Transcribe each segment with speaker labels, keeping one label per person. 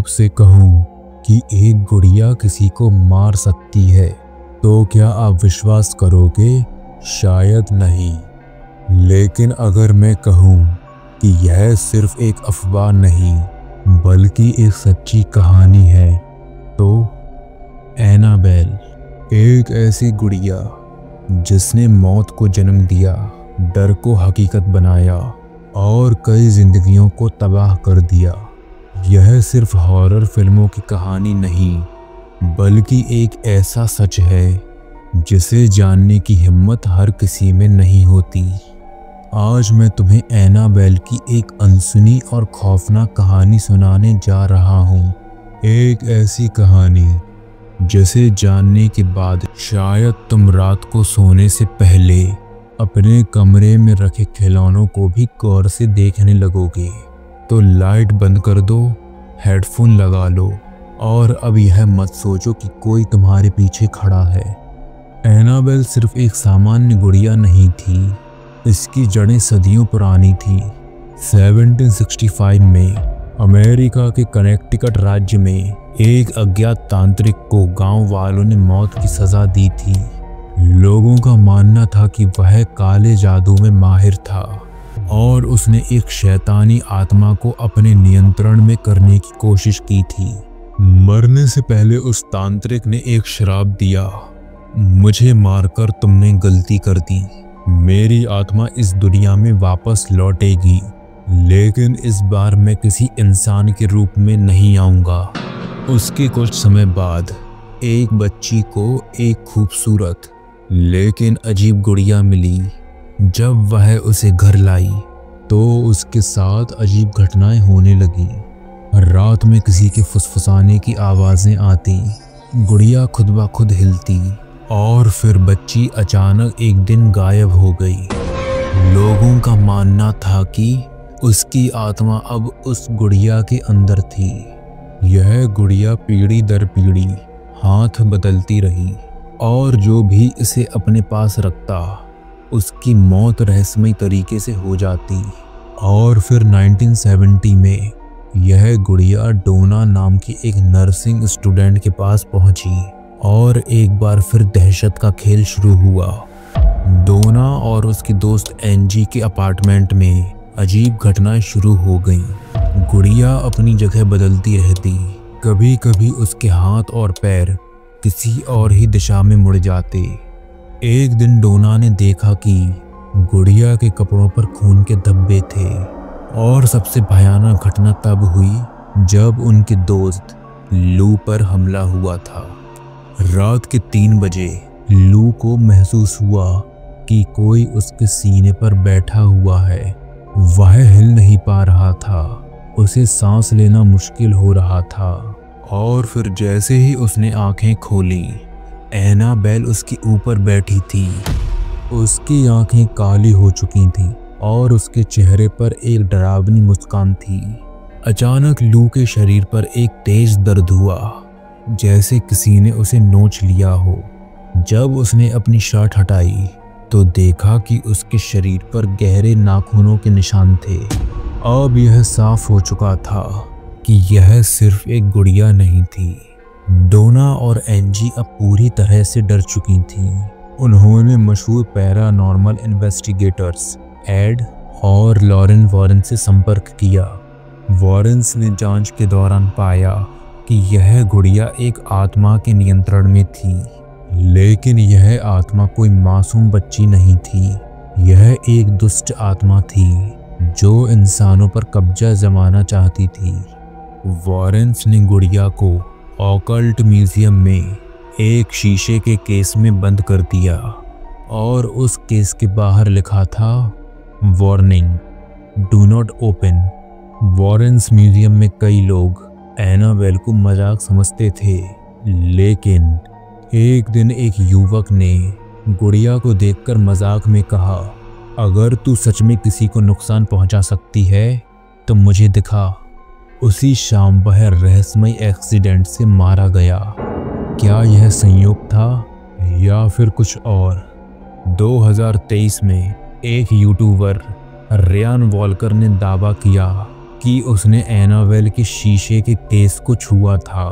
Speaker 1: आपसे कहूं कि एक गुड़िया किसी को मार सकती है तो क्या आप विश्वास करोगे? शायद नहीं। लेकिन अगर मैं कहूं कि यह सिर्फ एक अफवाह नहीं बल्कि एक सच्ची कहानी है तो एनाबेल, एक ऐसी गुड़िया जिसने मौत को जन्म दिया, डर को हकीकत बनाया और कई जिंदगियों को तबाह कर दिया। यह सिर्फ हॉरर फिल्मों की कहानी नहीं बल्कि एक ऐसा सच है जिसे जानने की हिम्मत हर किसी में नहीं होती। आज मैं तुम्हें एनाबेल की एक अनसुनी और खौफनाक कहानी सुनाने जा रहा हूँ। एक ऐसी कहानी जिसे जानने के बाद शायद तुम रात को सोने से पहले अपने कमरे में रखे खिलौनों को भी गौर से देखने लगोगे। तो लाइट बंद कर दो, हेडफोन लगा लो और अब यह मत सोचो कि कोई तुम्हारे पीछे खड़ा है। एनाबेल सिर्फ एक सामान्य गुड़िया नहीं थी, इसकी जड़ें सदियों पुरानी थी। 1765 में अमेरिका के कनेक्टिकट राज्य में एक अज्ञात तांत्रिक को गांव वालों ने मौत की सजा दी थी। लोगों का मानना था कि वह काले जादू में माहिर था और उसने एक शैतानी आत्मा को अपने नियंत्रण में करने की कोशिश की थी। मरने से पहले उस तांत्रिक ने एक श्राप दिया, मुझे मारकर तुमने गलती कर दी। मेरी आत्मा इस दुनिया में वापस लौटेगी, लेकिन इस बार मैं किसी इंसान के रूप में नहीं आऊंगा। उसके कुछ समय बाद एक बच्ची को एक खूबसूरत लेकिन अजीब गुड़िया मिली। जब वह उसे घर लाई तो उसके साथ अजीब घटनाएं होने लगी। रात में किसी के फुसफुसाने की आवाज़ें आती, गुड़िया खुद ब खुद हिलती और फिर बच्ची अचानक एक दिन गायब हो गई। लोगों का मानना था कि उसकी आत्मा अब उस गुड़िया के अंदर थी। यह गुड़िया पीढ़ी दर पीढ़ी हाथ बदलती रही और जो भी इसे अपने पास रखता उसकी मौत रहस्यमय तरीके से हो जाती। और फिर 1970 में यह गुड़िया डोना नाम की एक नर्सिंग स्टूडेंट के पास पहुंची और एक बार फिर दहशत का खेल शुरू हुआ। डोना और उसकी दोस्त एंजी के अपार्टमेंट में अजीब घटनाएं शुरू हो गईं। गुड़िया अपनी जगह बदलती रहती, कभी कभी उसके हाथ और पैर किसी और ही दिशा में मुड़ जाते। एक दिन डोना ने देखा कि गुड़िया के कपड़ों पर खून के धब्बे थे और सबसे भयानक घटना तब हुई जब उनके दोस्त लू पर हमला हुआ था। रात के 3 बजे लू को महसूस हुआ कि कोई उसके सीने पर बैठा हुआ है। वह हिल नहीं पा रहा था, उसे सांस लेना मुश्किल हो रहा था और फिर जैसे ही उसने आंखें खोली, एनाबेल उसके ऊपर बैठी थी। उसकी आंखें काली हो चुकी थीं और उसके चेहरे पर एक डरावनी मुस्कान थी। अचानक लू के शरीर पर एक तेज दर्द हुआ, जैसे किसी ने उसे नोच लिया हो। जब उसने अपनी शर्ट हटाई तो देखा कि उसके शरीर पर गहरे नाखूनों के निशान थे। अब यह साफ हो चुका था कि यह सिर्फ एक गुड़िया नहीं थी। डोना और एंजी अब पूरी तरह से डर चुकी थीं। उन्होंने मशहूर पैरानॉर्मल इन्वेस्टिगेटर्स एड और लॉरेन वॉरेन से संपर्क किया। वॉरेन्स ने जांच के दौरान पाया कि यह गुड़िया एक आत्मा के नियंत्रण में थी, लेकिन यह आत्मा कोई मासूम बच्ची नहीं थी। यह एक दुष्ट आत्मा थी जो इंसानों पर कब्जा जमाना चाहती थी। वॉरेन्स ने गुड़िया को ऑकल्ट म्यूजियम में एक शीशे के केस में बंद कर दिया और उस केस के बाहर लिखा था, warning, do not open. Warren's museum में कई लोग एनाबेल को मजाक समझते थे, लेकिन एक दिन एक युवक ने गुड़िया को देखकर मजाक में कहा, अगर तू सच में किसी को नुकसान पहुंचा सकती है तो मुझे दिखा। उसी शाम वह रहस्यमय एक्सीडेंट से मारा गया। क्या यह संयोग था या फिर कुछ और? 2023 में एक यूट्यूबर रियान वॉलकर ने दावा किया कि उसने एनाबेल के शीशे के केस को छुआ था।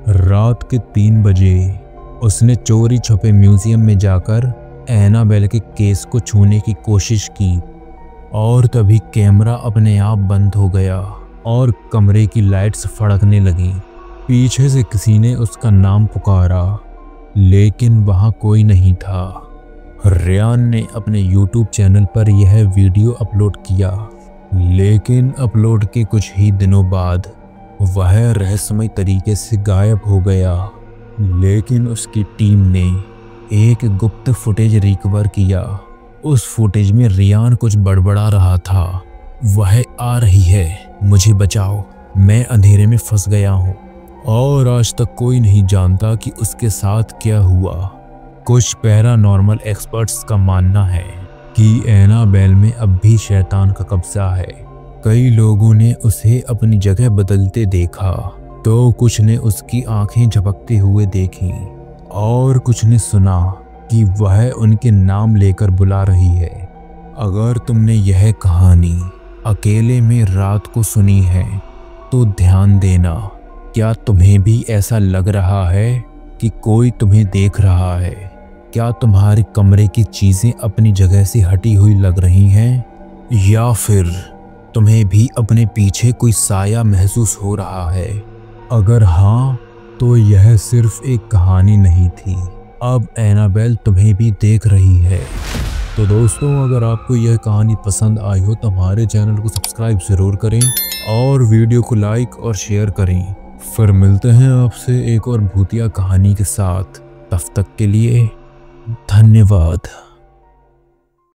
Speaker 1: रात के 3 बजे उसने चोरी छुपे म्यूजियम में जाकर एनाबेल के केस को छूने की कोशिश की और तभी कैमरा अपने आप बंद हो गया और कमरे की लाइट्स फड़कने लगी। पीछे से किसी ने उसका नाम पुकारा, लेकिन वहाँ कोई नहीं था। रियान ने अपने YouTube चैनल पर यह वीडियो अपलोड किया, लेकिन अपलोड के कुछ ही दिनों बाद वह रहस्यमय तरीके से गायब हो गया। लेकिन उसकी टीम ने एक गुप्त फुटेज रिकवर किया। उस फुटेज में रियान कुछ बड़बड़ा रहा था, वह आ रही है, मुझे बचाओ, मैं अंधेरे में फंस गया हूँ। और आज तक कोई नहीं जानता कि उसके साथ क्या हुआ। कुछ पैरानॉर्मल एक्सपर्ट्स का मानना है कि एनाबेल में अब भी शैतान का कब्जा है। कई लोगों ने उसे अपनी जगह बदलते देखा, तो कुछ ने उसकी आंखें झपकते हुए देखी और कुछ ने सुना कि वह उनके नाम लेकर बुला रही है। अगर तुमने यह कहानी अकेले में रात को सुनी है तो ध्यान देना, क्या तुम्हें भी ऐसा लग रहा है कि कोई तुम्हें देख रहा है? क्या तुम्हारे कमरे की चीजें अपनी जगह से हटी हुई लग रही हैं? या फिर तुम्हें भी अपने पीछे कोई साया महसूस हो रहा है? अगर हाँ, तो यह सिर्फ एक कहानी नहीं थी, अब एनाबेल तुम्हें भी देख रही है। तो दोस्तों, अगर आपको यह कहानी पसंद आई हो तो हमारे चैनल को सब्सक्राइब ज़रूर करें और वीडियो को लाइक और शेयर करें। फिर मिलते हैं आपसे एक और भूतिया कहानी के साथ। तब तक के लिए धन्यवाद।